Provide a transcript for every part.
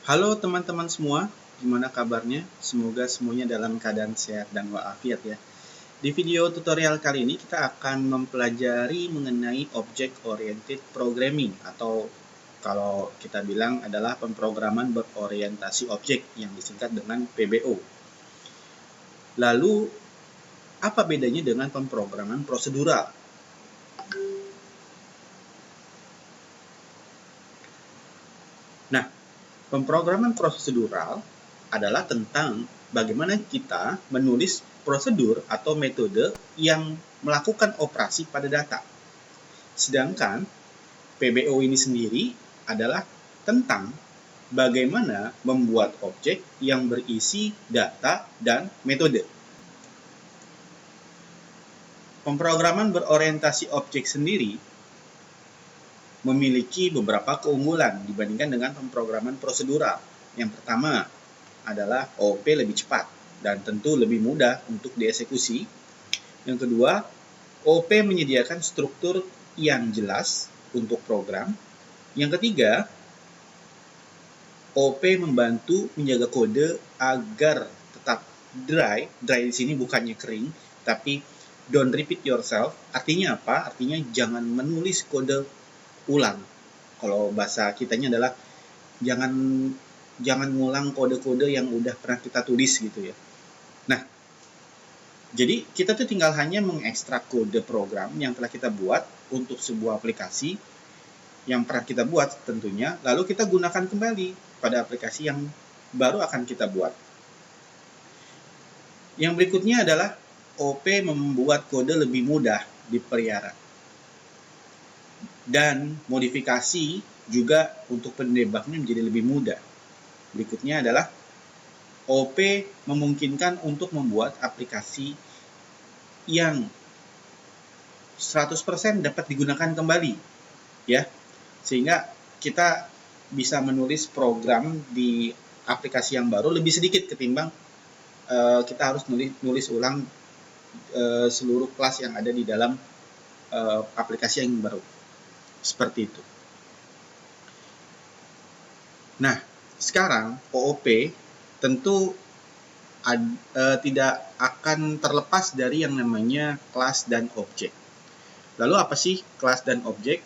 Halo teman-teman semua, gimana kabarnya? Semoga semuanya dalam keadaan sehat dan walafiat ya. Di video tutorial kali ini kita akan mempelajari mengenai Object Oriented Programming atau kalau kita bilang adalah pemrograman berorientasi objek yang disingkat dengan PBO. Lalu, apa bedanya dengan pemrograman prosedural? Nah, pemrograman prosedural adalah tentang bagaimana kita menulis prosedur atau metode yang melakukan operasi pada data. Sedangkan PBO ini sendiri adalah tentang bagaimana membuat objek yang berisi data dan metode. Pemrograman berorientasi objek sendiri memiliki beberapa keunggulan dibandingkan dengan pemrograman prosedural. Yang pertama adalah OOP lebih cepat dan tentu lebih mudah untuk dieksekusi. Yang kedua, OOP menyediakan struktur yang jelas untuk program. Yang ketiga, OOP membantu menjaga kode agar tetap dry. Dry di sini bukannya kering, tapi don't repeat yourself. Artinya apa? Artinya jangan menulis kode ulang. Kalau bahasa kitanya adalah jangan ngulang kode-kode yang udah pernah kita tulis gitu ya. Nah, jadi kita tuh tinggal hanya mengekstrak kode program yang telah kita buat untuk sebuah aplikasi yang pernah kita buat tentunya, lalu kita gunakan kembali pada aplikasi yang baru akan kita buat. Yang berikutnya adalah OP membuat kode lebih mudah dipelihara. Dan modifikasi juga untuk pendebugnya menjadi lebih mudah. Berikutnya adalah OP memungkinkan untuk membuat aplikasi yang 100% dapat digunakan kembali, ya. Sehingga kita bisa menulis program di aplikasi yang baru lebih sedikit ketimbang kita harus nulis ulang seluruh kelas yang ada di dalam aplikasi yang baru. Seperti itu. Nah, sekarang OOP tentu tidak akan terlepas dari yang namanya kelas dan objek. Lalu apa sih kelas dan objek?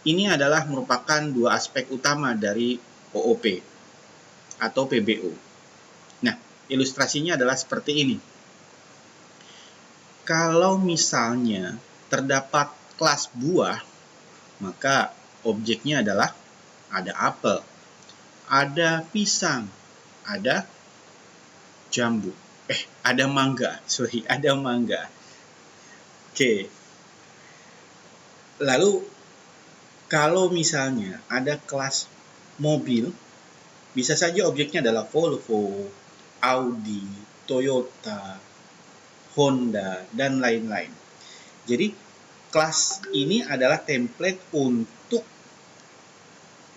Ini adalah merupakan dua aspek utama dari OOP atau PBO. Nah, ilustrasinya adalah seperti ini. Kalau misalnya terdapat kelas buah, maka objeknya adalah ada apel, ada pisang, ada jambu. Ada mangga. Ada mangga. Oke. Lalu kalau misalnya ada kelas mobil, bisa saja objeknya adalah Volvo, Audi, Toyota, Honda, dan lain-lain. Jadi kelas ini adalah template untuk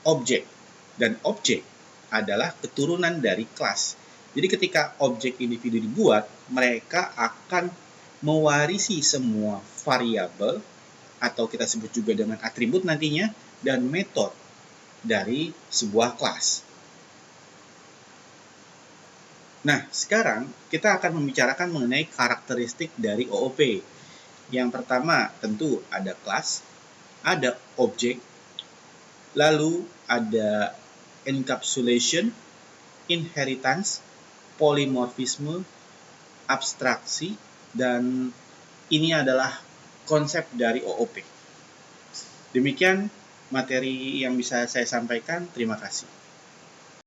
objek, dan objek adalah keturunan dari kelas. Jadi ketika objek individu dibuat, mereka akan mewarisi semua variabel atau kita sebut juga dengan atribut nantinya dan metode dari sebuah kelas. Nah, sekarang kita akan membicarakan mengenai karakteristik dari OOP. Yang pertama, tentu ada kelas, ada objek, lalu ada encapsulation, inheritance, polymorphisme, abstraksi, dan ini adalah konsep dari OOP. Demikian materi yang bisa saya sampaikan. Terima kasih.